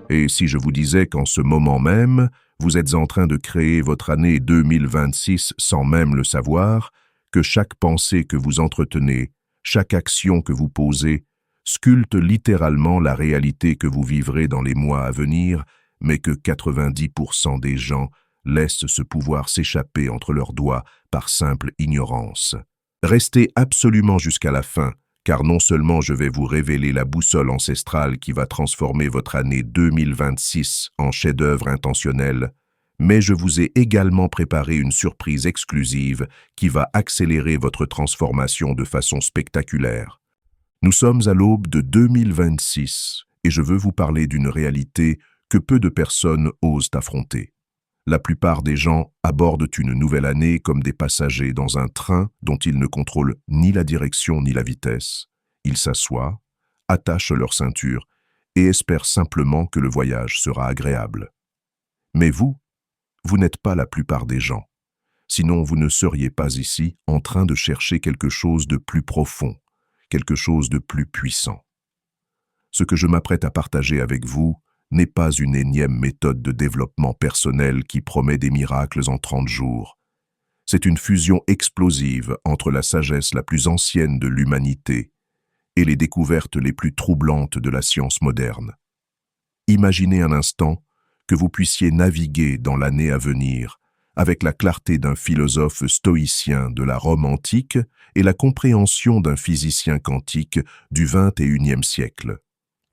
Et si je vous disais qu'en ce moment même, vous êtes en train de créer votre année 2026 sans même le savoir, que chaque pensée que vous entretenez, chaque action que vous posez, sculpte littéralement la réalité que vous vivrez dans les mois à venir, mais que 90% des gens laissent ce pouvoir s'échapper entre leurs doigts par simple ignorance. Restez absolument jusqu'à la fin, car non seulement je vais vous révéler la boussole ancestrale qui va transformer votre année 2026 en chef-d'œuvre intentionnel, mais je vous ai également préparé une surprise exclusive qui va accélérer votre transformation de façon spectaculaire. Nous sommes à l'aube de 2026 et je veux vous parler d'une réalité que peu de personnes osent affronter. La plupart des gens abordent une nouvelle année comme des passagers dans un train dont ils ne contrôlent ni la direction ni la vitesse. Ils s'assoient, attachent leur ceinture et espèrent simplement que le voyage sera agréable. Mais vous n'êtes pas la plupart des gens. Sinon, vous ne seriez pas ici en train de chercher quelque chose de plus profond, quelque chose de plus puissant. Ce que je m'apprête à partager avec vous n'est pas une énième méthode de développement personnel qui promet des miracles en 30 jours. C'est une fusion explosive entre la sagesse la plus ancienne de l'humanité et les découvertes les plus troublantes de la science moderne. Imaginez un instant que vous puissiez naviguer dans l'année à venir avec la clarté d'un philosophe stoïcien de la Rome antique et la compréhension d'un physicien quantique du XXIe siècle.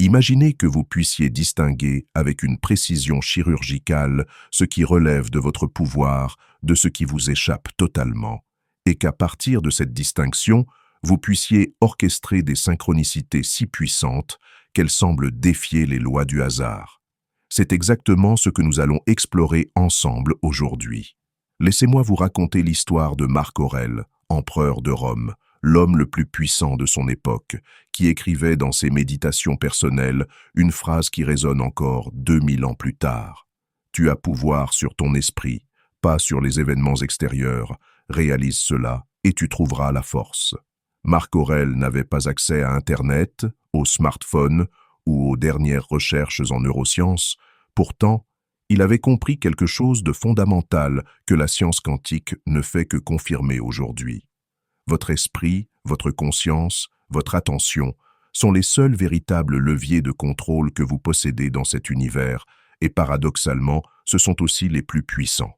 Imaginez que vous puissiez distinguer avec une précision chirurgicale ce qui relève de votre pouvoir de ce qui vous échappe totalement, et qu'à partir de cette distinction, vous puissiez orchestrer des synchronicités si puissantes qu'elles semblent défier les lois du hasard. C'est exactement ce que nous allons explorer ensemble aujourd'hui. Laissez-moi vous raconter l'histoire de Marc Aurèle, empereur de Rome, l'homme le plus puissant de son époque, qui écrivait dans ses méditations personnelles une phrase qui résonne encore 2000 ans plus tard. « Tu as pouvoir sur ton esprit, pas sur les événements extérieurs. Réalise cela et tu trouveras la force. » Marc Aurèle n'avait pas accès à Internet, aux smartphones ou aux dernières recherches en neurosciences. Pourtant, il avait compris quelque chose de fondamental que la science quantique ne fait que confirmer aujourd'hui. Votre esprit, votre conscience, votre attention sont les seuls véritables leviers de contrôle que vous possédez dans cet univers, et paradoxalement, ce sont aussi les plus puissants.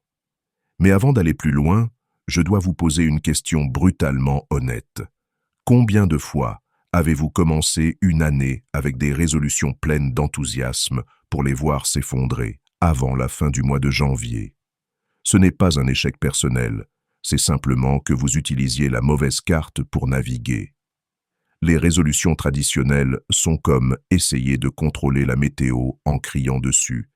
Mais avant d'aller plus loin, je dois vous poser une question brutalement honnête. Combien de fois avez-vous commencé une année avec des résolutions pleines d'enthousiasme pour les voir s'effondrer avant la fin du mois de janvier? Ce n'est pas un échec personnel. C'est simplement que vous utilisiez la mauvaise carte pour naviguer. Les résolutions traditionnelles sont comme essayer de contrôler la météo en criant dessus.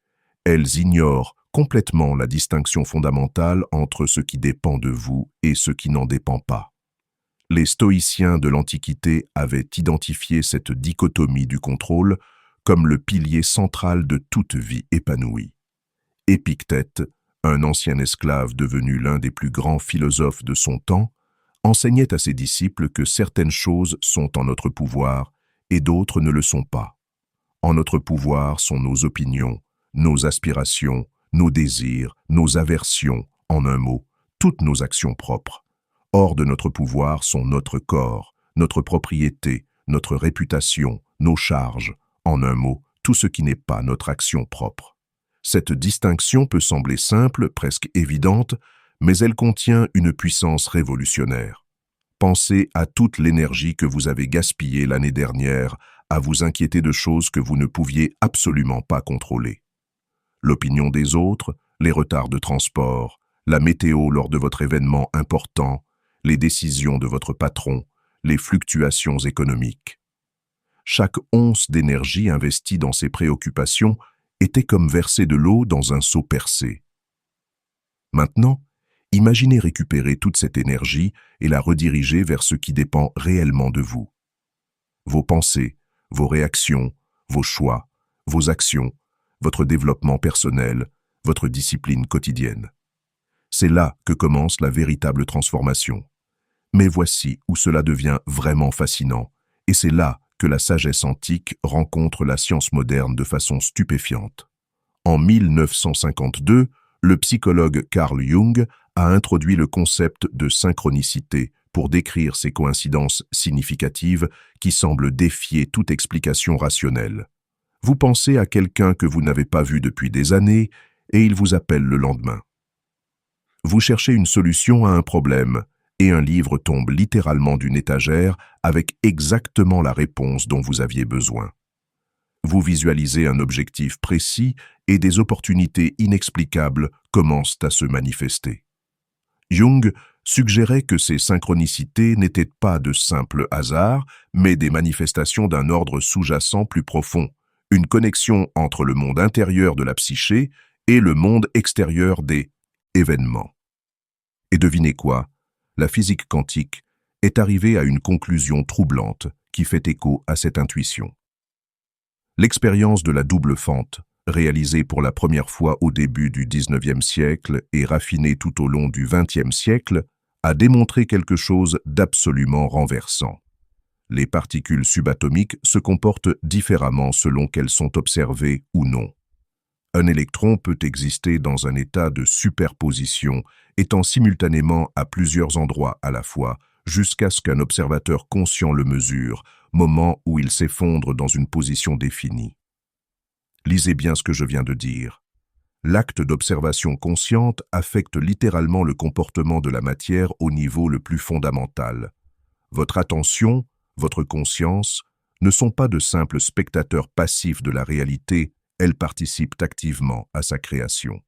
Elles ignorent complètement la distinction fondamentale entre ce qui dépend de vous et ce qui n'en dépend pas. Les stoïciens de l'Antiquité avaient identifié cette dichotomie du contrôle comme le pilier central de toute vie épanouie. Épictète, un ancien esclave devenu l'un des plus grands philosophes de son temps, enseignait à ses disciples que certaines choses sont en notre pouvoir et d'autres ne le sont pas. En notre pouvoir sont nos opinions, nos aspirations, nos désirs, nos aversions, en un mot, toutes nos actions propres. Hors de notre pouvoir sont notre corps, notre propriété, notre réputation, nos charges, en un mot, tout ce qui n'est pas notre action propre. Cette distinction peut sembler simple, presque évidente, mais elle contient une puissance révolutionnaire. Pensez à toute l'énergie que vous avez gaspillée l'année dernière à vous inquiéter de choses que vous ne pouviez absolument pas contrôler. L'opinion des autres, les retards de transport, la météo lors de votre événement important, les décisions de votre patron, les fluctuations économiques. Chaque once d'énergie investie dans ces préoccupations était comme verser de l'eau dans un seau percé. Maintenant, imaginez récupérer toute cette énergie et la rediriger vers ce qui dépend réellement de vous. Vos pensées, vos réactions, vos choix, vos actions, votre développement personnel, votre discipline quotidienne. C'est là que commence la véritable transformation. Mais voici où cela devient vraiment fascinant, et c'est là que la sagesse antique rencontre la science moderne de façon stupéfiante. En 1952, le psychologue Carl Jung a introduit le concept de synchronicité pour décrire ces coïncidences significatives qui semblent défier toute explication rationnelle. Vous pensez à quelqu'un que vous n'avez pas vu depuis des années et il vous appelle le lendemain. Vous cherchez une solution à un problème et un livre tombe littéralement d'une étagère avec exactement la réponse dont vous aviez besoin. Vous visualisez un objectif précis et des opportunités inexplicables commencent à se manifester. Jung suggérait que ces synchronicités n'étaient pas de simples hasards, mais des manifestations d'un ordre sous-jacent plus profond, une connexion entre le monde intérieur de la psyché et le monde extérieur des événements. Et devinez quoi? La physique quantique est arrivée à une conclusion troublante qui fait écho à cette intuition. L'expérience de la double fente, réalisée pour la première fois au début du XIXe siècle et raffinée tout au long du XXe siècle, a démontré quelque chose d'absolument renversant. Les particules subatomiques se comportent différemment selon qu'elles sont observées ou non. Un électron peut exister dans un état de superposition, étant simultanément à plusieurs endroits à la fois, jusqu'à ce qu'un observateur conscient le mesure, moment où il s'effondre dans une position définie. Lisez bien ce que je viens de dire. L'acte d'observation consciente affecte littéralement le comportement de la matière au niveau le plus fondamental. Votre attention, votre conscience, ne sont pas de simples spectateurs passifs de la réalité, elles participent activement à sa création.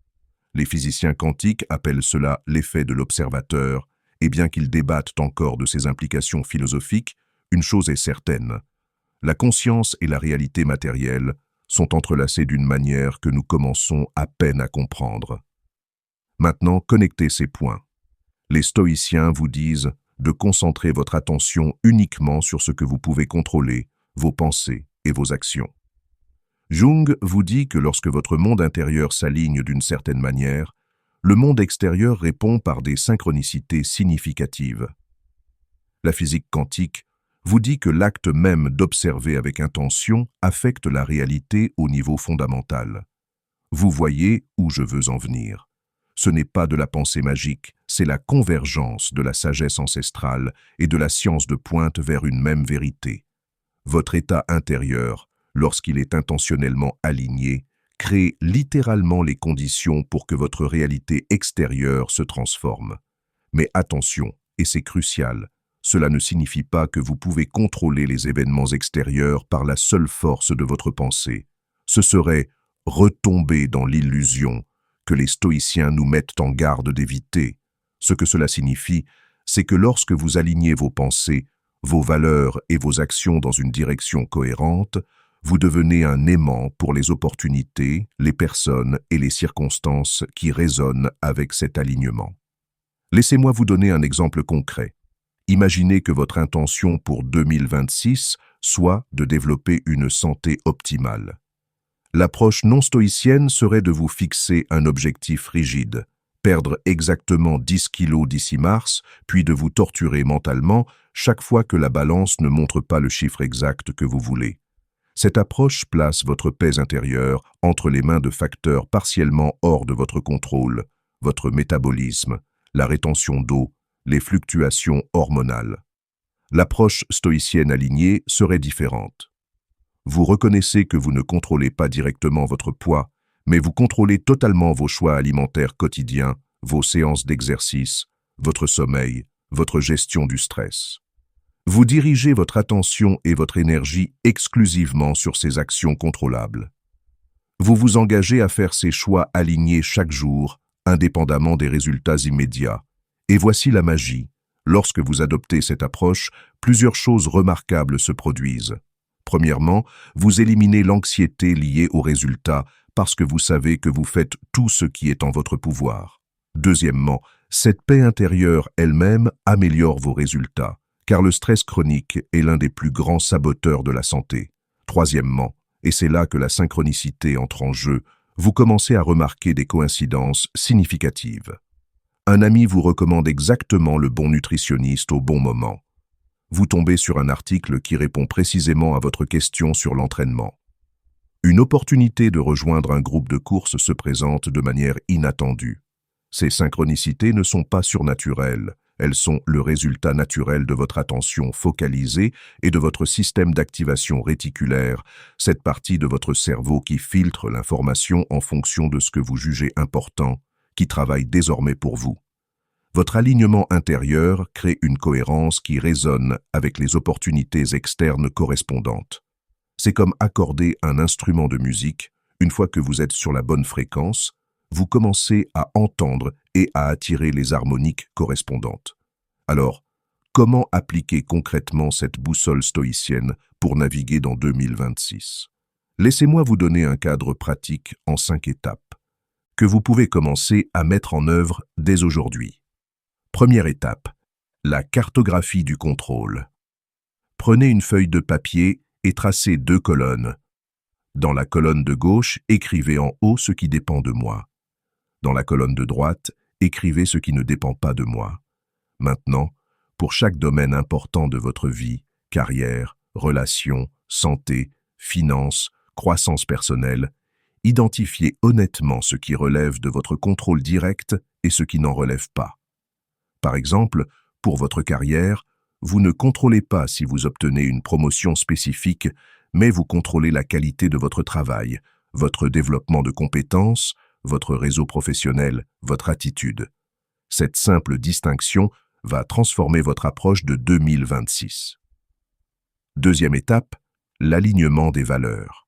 Les physiciens quantiques appellent cela l'effet de l'observateur, et bien qu'ils débattent encore de ses implications philosophiques, une chose est certaine. La conscience et la réalité matérielle sont entrelacées d'une manière que nous commençons à peine à comprendre. Maintenant, connectez ces points. Les stoïciens vous disent de concentrer votre attention uniquement sur ce que vous pouvez contrôler, vos pensées et vos actions. Jung vous dit que lorsque votre monde intérieur s'aligne d'une certaine manière, le monde extérieur répond par des synchronicités significatives. La physique quantique vous dit que l'acte même d'observer avec intention affecte la réalité au niveau fondamental. Vous voyez où je veux en venir. Ce n'est pas de la pensée magique, c'est la convergence de la sagesse ancestrale et de la science de pointe vers une même vérité. Votre état intérieur, lorsqu'il est intentionnellement aligné, crée littéralement les conditions pour que votre réalité extérieure se transforme. Mais attention, et c'est crucial, cela ne signifie pas que vous pouvez contrôler les événements extérieurs par la seule force de votre pensée. Ce serait retomber dans l'illusion que les stoïciens nous mettent en garde d'éviter. Ce que cela signifie, c'est que lorsque vous alignez vos pensées, vos valeurs et vos actions dans une direction cohérente, vous devenez un aimant pour les opportunités, les personnes et les circonstances qui résonnent avec cet alignement. Laissez-moi vous donner un exemple concret. Imaginez que votre intention pour 2026 soit de développer une santé optimale. L'approche non stoïcienne serait de vous fixer un objectif rigide, perdre exactement 10 kilos d'ici mars, puis de vous torturer mentalement chaque fois que la balance ne montre pas le chiffre exact que vous voulez. Cette approche place votre paix intérieure entre les mains de facteurs partiellement hors de votre contrôle, votre métabolisme, la rétention d'eau, les fluctuations hormonales. L'approche stoïcienne alignée serait différente. Vous reconnaissez que vous ne contrôlez pas directement votre poids, mais vous contrôlez totalement vos choix alimentaires quotidiens, vos séances d'exercice, votre sommeil, votre gestion du stress. Vous dirigez votre attention et votre énergie exclusivement sur ces actions contrôlables. Vous vous engagez à faire ces choix alignés chaque jour, indépendamment des résultats immédiats. Et voici la magie. Lorsque vous adoptez cette approche, plusieurs choses remarquables se produisent. Premièrement, vous éliminez l'anxiété liée aux résultats parce que vous savez que vous faites tout ce qui est en votre pouvoir. Deuxièmement, cette paix intérieure elle-même améliore vos résultats, car le stress chronique est l'un des plus grands saboteurs de la santé. Troisièmement, et c'est là que la synchronicité entre en jeu, vous commencez à remarquer des coïncidences significatives. Un ami vous recommande exactement le bon nutritionniste au bon moment. Vous tombez sur un article qui répond précisément à votre question sur l'entraînement. Une opportunité de rejoindre un groupe de course se présente de manière inattendue. Ces synchronicités ne sont pas surnaturelles, elles sont le résultat naturel de votre attention focalisée et de votre système d'activation réticulaire, cette partie de votre cerveau qui filtre l'information en fonction de ce que vous jugez important, qui travaille désormais pour vous. Votre alignement intérieur crée une cohérence qui résonne avec les opportunités externes correspondantes. C'est comme accorder un instrument de musique. Une fois que vous êtes sur la bonne fréquence, vous commencez à entendre et à attirer les harmoniques correspondantes. Alors, comment appliquer concrètement cette boussole stoïcienne pour naviguer dans 2026? Laissez-moi vous donner un cadre pratique en 5 étapes, que vous pouvez commencer à mettre en œuvre dès aujourd'hui. Première étape, la cartographie du contrôle. Prenez une feuille de papier et tracez 2 colonnes. Dans la colonne de gauche, écrivez en haut ce qui dépend de moi. Dans la colonne de droite, écrivez ce qui ne dépend pas de moi. Maintenant, pour chaque domaine important de votre vie, carrière, relations, santé, finances, croissance personnelle, identifiez honnêtement ce qui relève de votre contrôle direct et ce qui n'en relève pas. Par exemple, pour votre carrière, vous ne contrôlez pas si vous obtenez une promotion spécifique, mais vous contrôlez la qualité de votre travail, votre développement de compétences, votre réseau professionnel, votre attitude. Cette simple distinction va transformer votre approche de 2026. Deuxième étape, l'alignement des valeurs.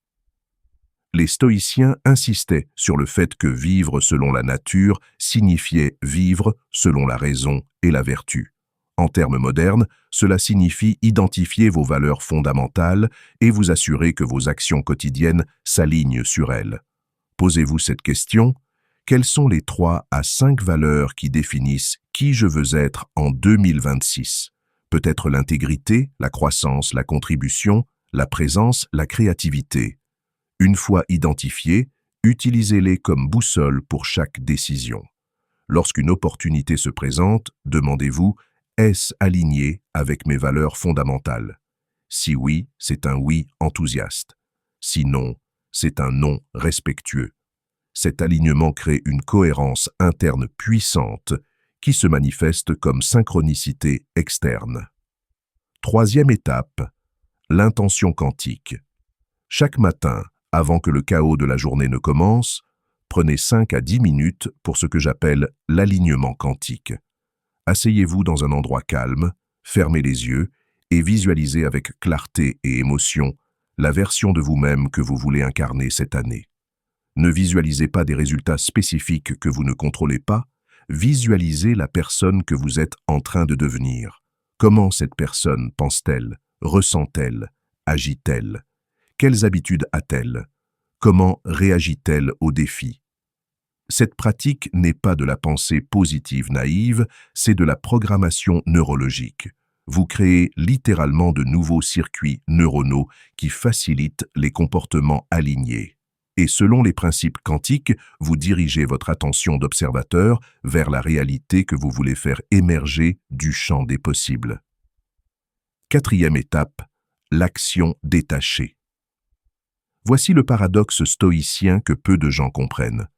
Les stoïciens insistaient sur le fait que vivre selon la nature signifiait vivre selon la raison et la vertu. En termes modernes, cela signifie identifier vos valeurs fondamentales et vous assurer que vos actions quotidiennes s'alignent sur elles. Posez-vous cette question: quelles sont les 3 à 5 valeurs qui définissent qui je veux être en 2026? Peut-être l'intégrité, la croissance, la contribution, la présence, la créativité. Une fois identifiées, utilisez-les comme boussole pour chaque décision. Lorsqu'une opportunité se présente, demandez-vous: est-ce aligné avec mes valeurs fondamentales? Si oui, c'est un oui enthousiaste. Si non, c'est un non respectueux. Cet alignement crée une cohérence interne puissante qui se manifeste comme synchronicité externe. Troisième étape, l'intention quantique. Chaque matin, avant que le chaos de la journée ne commence, prenez 5 à 10 minutes pour ce que j'appelle l'alignement quantique. Asseyez-vous dans un endroit calme, fermez les yeux et visualisez avec clarté et émotion la version de vous-même que vous voulez incarner cette année. Ne visualisez pas des résultats spécifiques que vous ne contrôlez pas, visualisez la personne que vous êtes en train de devenir. Comment cette personne pense-t-elle, ressent-elle, agit-elle? Quelles habitudes a-t-elle? Comment réagit-elle aux défis? Cette pratique n'est pas de la pensée positive naïve, c'est de la programmation neurologique. Vous créez littéralement de nouveaux circuits neuronaux qui facilitent les comportements alignés. Et selon les principes quantiques, vous dirigez votre attention d'observateur vers la réalité que vous voulez faire émerger du champ des possibles. Quatrième étape, l'action détachée. Voici le paradoxe stoïcien que peu de gens comprennent.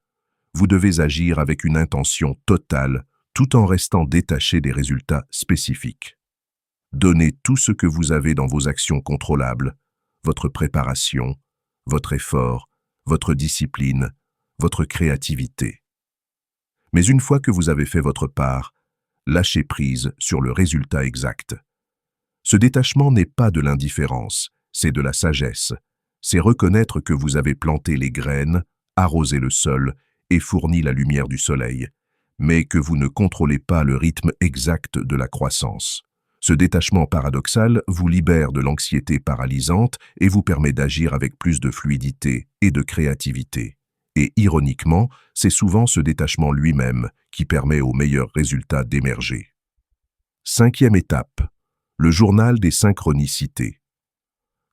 Vous devez agir avec une intention totale, tout en restant détaché des résultats spécifiques. Donnez tout ce que vous avez dans vos actions contrôlables, votre préparation, votre effort, votre discipline, votre créativité. Mais une fois que vous avez fait votre part, lâchez prise sur le résultat exact. Ce détachement n'est pas de l'indifférence, c'est de la sagesse. C'est reconnaître que vous avez planté les graines, arrosé le sol et fourni la lumière du soleil, mais que vous ne contrôlez pas le rythme exact de la croissance. Ce détachement paradoxal vous libère de l'anxiété paralysante et vous permet d'agir avec plus de fluidité et de créativité. Et ironiquement, c'est souvent ce détachement lui-même qui permet aux meilleurs résultats d'émerger. Cinquième étape, le journal des synchronicités.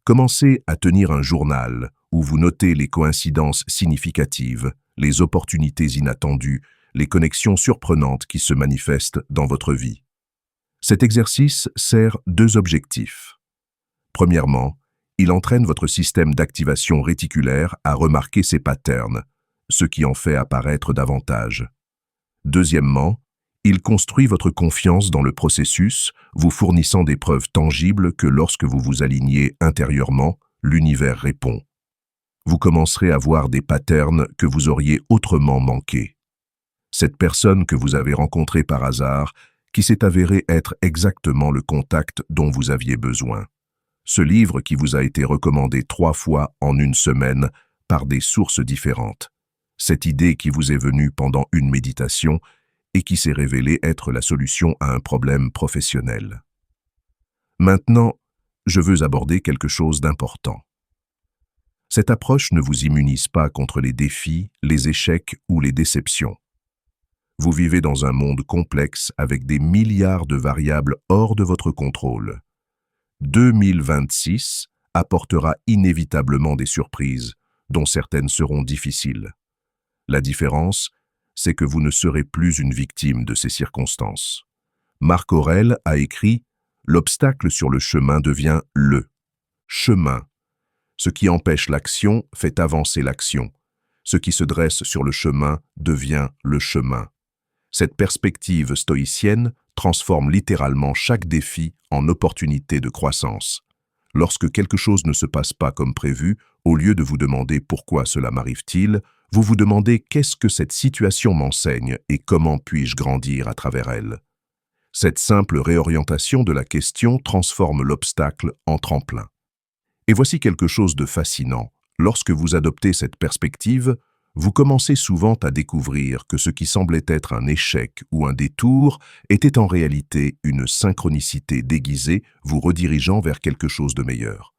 Commencez à tenir un journal où vous notez les coïncidences significatives, les opportunités inattendues, les connexions surprenantes qui se manifestent dans votre vie. Cet exercice sert deux objectifs. Premièrement, il entraîne votre système d'activation réticulaire à remarquer ces patterns, ce qui en fait apparaître davantage. Deuxièmement, il construit votre confiance dans le processus, vous fournissant des preuves tangibles que lorsque vous vous alignez intérieurement, l'univers répond. Vous commencerez à voir des patterns que vous auriez autrement manqués. Cette personne que vous avez rencontrée par hasard, qui s'est avérée être exactement le contact dont vous aviez besoin. Ce livre qui vous a été recommandé 3 fois en une semaine par des sources différentes. Cette idée qui vous est venue pendant une méditation et qui s'est révélée être la solution à un problème professionnel. Maintenant, je veux aborder quelque chose d'important. Cette approche ne vous immunise pas contre les défis, les échecs ou les déceptions. Vous vivez dans un monde complexe avec des milliards de variables hors de votre contrôle. 2026 apportera inévitablement des surprises, dont certaines seront difficiles. La différence, c'est que vous ne serez plus une victime de ces circonstances. Marc Aurèle a écrit « L'obstacle sur le chemin devient le chemin. Ce qui empêche l'action fait avancer l'action. Ce qui se dresse sur le chemin devient le chemin. » Cette perspective stoïcienne transforme littéralement chaque défi en opportunité de croissance. Lorsque quelque chose ne se passe pas comme prévu, au lieu de vous demander pourquoi cela m'arrive-t-il, vous vous demandez qu'est-ce que cette situation m'enseigne et comment puis-je grandir à travers elle. Cette simple réorientation de la question transforme l'obstacle en tremplin. Et voici quelque chose de fascinant. Lorsque vous adoptez cette perspective, vous commencez souvent à découvrir que ce qui semblait être un échec ou un détour était en réalité une synchronicité déguisée vous redirigeant vers quelque chose de meilleur.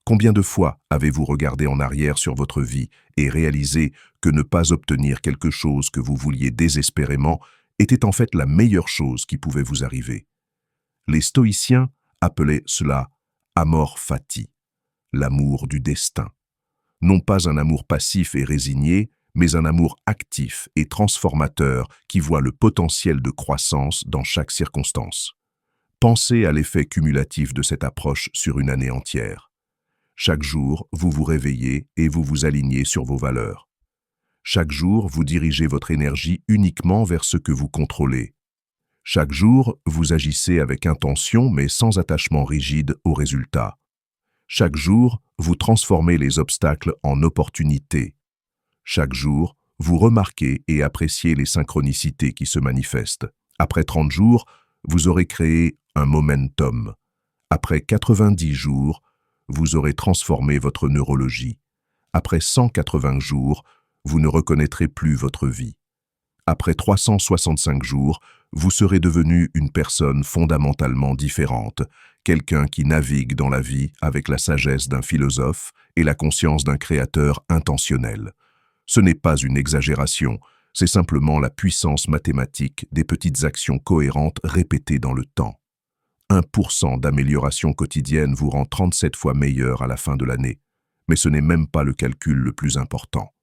Combien de fois avez-vous regardé en arrière sur votre vie et réalisé que ne pas obtenir quelque chose que vous vouliez désespérément était en fait la meilleure chose qui pouvait vous arriver? Les stoïciens appelaient cela amor fati, l'amour du destin. Non pas un amour passif et résigné, mais un amour actif et transformateur qui voit le potentiel de croissance dans chaque circonstance. Pensez à l'effet cumulatif de cette approche sur une année entière. Chaque jour, vous vous réveillez et vous vous alignez sur vos valeurs. Chaque jour, vous dirigez votre énergie uniquement vers ce que vous contrôlez. Chaque jour, vous agissez avec intention mais sans attachement rigide aux résultats. Chaque jour, vous transformez les obstacles en opportunités. Chaque jour, vous remarquez et appréciez les synchronicités qui se manifestent. Après 30 jours, vous aurez créé un momentum. Après 90 jours, vous aurez transformé votre neurologie. Après 180 jours, vous ne reconnaîtrez plus votre vie. Après 365 jours, vous serez devenu une personne fondamentalement différente, quelqu'un qui navigue dans la vie avec la sagesse d'un philosophe et la conscience d'un créateur intentionnel. Ce n'est pas une exagération, c'est simplement la puissance mathématique des petites actions cohérentes répétées dans le temps. 1% d'amélioration quotidienne vous rend 37 fois meilleur à la fin de l'année, mais ce n'est même pas le calcul le plus important.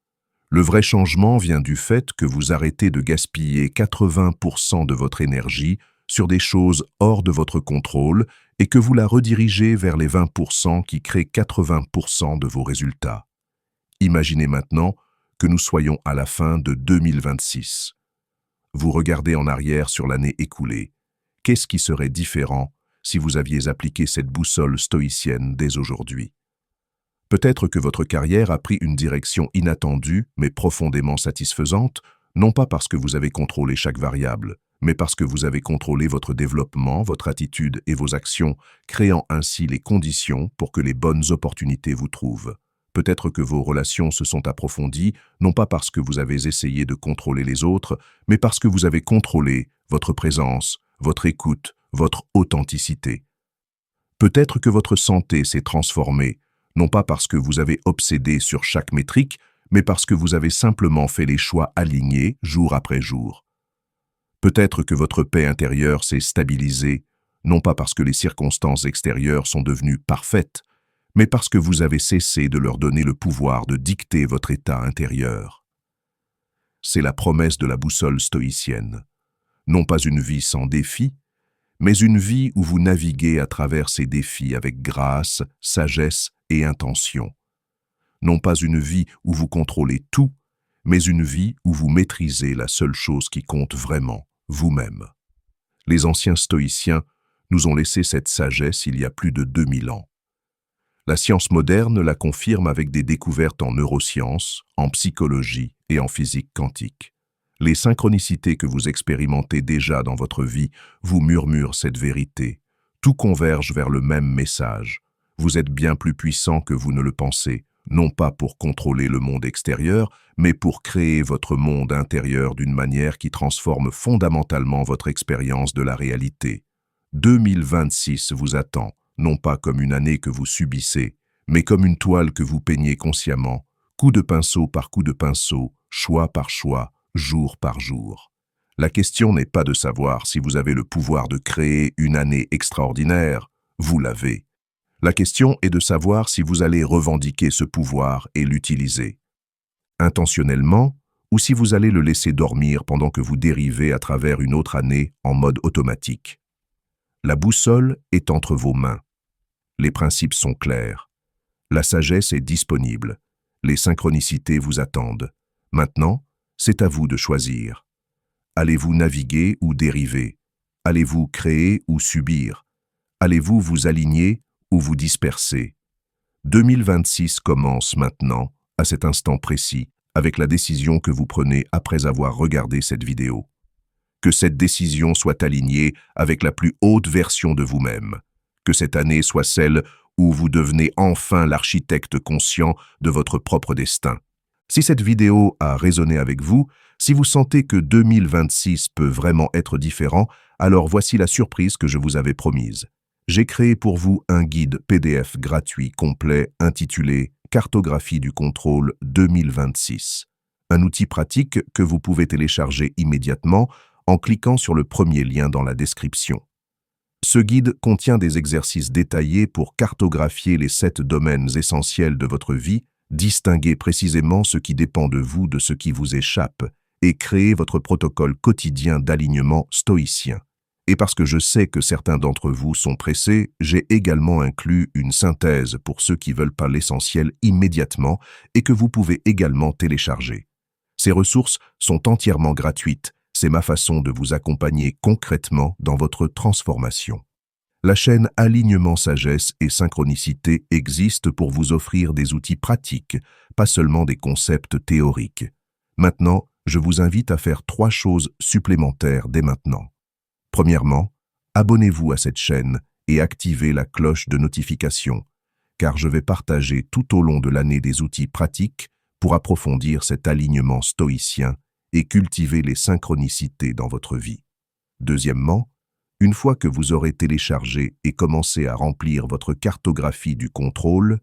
Le vrai changement vient du fait que vous arrêtez de gaspiller 80% de votre énergie sur des choses hors de votre contrôle et que vous la redirigez vers les 20% qui créent 80% de vos résultats. Imaginez maintenant que nous soyons à la fin de 2026. Vous regardez en arrière sur l'année écoulée. Qu'est-ce qui serait différent si vous aviez appliqué cette boussole stoïcienne dès aujourd'hui? Peut-être que votre carrière a pris une direction inattendue mais profondément satisfaisante, non pas parce que vous avez contrôlé chaque variable, mais parce que vous avez contrôlé votre développement, votre attitude et vos actions, créant ainsi les conditions pour que les bonnes opportunités vous trouvent. Peut-être que vos relations se sont approfondies, non pas parce que vous avez essayé de contrôler les autres, mais parce que vous avez contrôlé votre présence, votre écoute, votre authenticité. Peut-être que votre santé s'est transformée, non pas parce que vous avez obsédé sur chaque métrique, mais parce que vous avez simplement fait les choix alignés jour après jour. Peut-être que votre paix intérieure s'est stabilisée, non pas parce que les circonstances extérieures sont devenues parfaites, mais parce que vous avez cessé de leur donner le pouvoir de dicter votre état intérieur. C'est la promesse de la boussole stoïcienne. Non pas une vie sans défis, mais une vie où vous naviguez à travers ces défis avec grâce, sagesse et intention. Non pas une vie où vous contrôlez tout, mais une vie où vous maîtrisez la seule chose qui compte vraiment, vous-même. Les anciens stoïciens nous ont laissé cette sagesse il y a plus de 2000 ans. La science moderne la confirme avec des découvertes en neurosciences, en psychologie et en physique quantique. Les synchronicités que vous expérimentez déjà dans votre vie vous murmurent cette vérité. Tout converge vers le même message. Vous êtes bien plus puissant que vous ne le pensez, non pas pour contrôler le monde extérieur, mais pour créer votre monde intérieur d'une manière qui transforme fondamentalement votre expérience de la réalité. 2026 vous attend, non pas comme une année que vous subissez, mais comme une toile que vous peignez consciemment, coup de pinceau par coup de pinceau, choix par choix, jour par jour. La question n'est pas de savoir si vous avez le pouvoir de créer une année extraordinaire, vous l'avez. La question est de savoir si vous allez revendiquer ce pouvoir et l'utiliser intentionnellement, ou si vous allez le laisser dormir pendant que vous dérivez à travers une autre année en mode automatique. La boussole est entre vos mains. Les principes sont clairs. La sagesse est disponible. Les synchronicités vous attendent. Maintenant, c'est à vous de choisir. Allez-vous naviguer ou dériver? Allez-vous créer ou subir? Allez-vous vous aligner ou vous disperser? 2026 commence maintenant, à cet instant précis, avec la décision que vous prenez après avoir regardé cette vidéo. Que cette décision soit alignée avec la plus haute version de vous-même. Que cette année soit celle où vous devenez enfin l'architecte conscient de votre propre destin. Si cette vidéo a résonné avec vous, si vous sentez que 2026 peut vraiment être différent, alors voici la surprise que je vous avais promise. J'ai créé pour vous un guide PDF gratuit complet intitulé « Cartographie du contrôle 2026 ». Un outil pratique que vous pouvez télécharger immédiatement en cliquant sur le premier lien dans la description. Ce guide contient des exercices détaillés pour cartographier les 7 domaines essentiels de votre vie, distinguer précisément ce qui dépend de vous de ce qui vous échappe et créer votre protocole quotidien d'alignement stoïcien. Et parce que je sais que certains d'entre vous sont pressés, j'ai également inclus une synthèse pour ceux qui veulent pas l'essentiel immédiatement et que vous pouvez également télécharger. Ces ressources sont entièrement gratuites. C'est ma façon de vous accompagner concrètement dans votre transformation. La chaîne Alignement Sagesse et Synchronicité existe pour vous offrir des outils pratiques, pas seulement des concepts théoriques. Maintenant, je vous invite à faire 3 choses supplémentaires dès maintenant. Premièrement, abonnez-vous à cette chaîne et activez la cloche de notification, car je vais partager tout au long de l'année des outils pratiques pour approfondir cet alignement stoïcien et cultiver les synchronicités dans votre vie. Deuxièmement, une fois que vous aurez téléchargé et commencé à remplir votre cartographie du contrôle,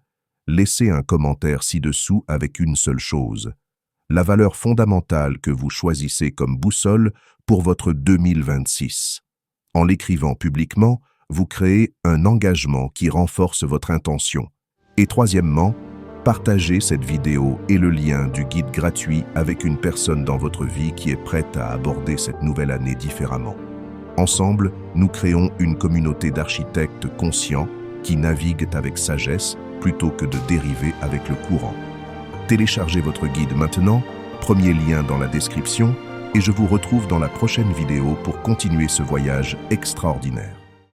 laissez un commentaire ci-dessous avec une seule chose, la valeur fondamentale que vous choisissez comme boussole pour votre 2026. En l'écrivant publiquement, vous créez un engagement qui renforce votre intention. Et troisièmement, partagez cette vidéo et le lien du guide gratuit avec une personne dans votre vie qui est prête à aborder cette nouvelle année différemment. Ensemble, nous créons une communauté d'architectes conscients qui naviguent avec sagesse plutôt que de dériver avec le courant. Téléchargez votre guide maintenant, premier lien dans la description, et je vous retrouve dans la prochaine vidéo pour continuer ce voyage extraordinaire.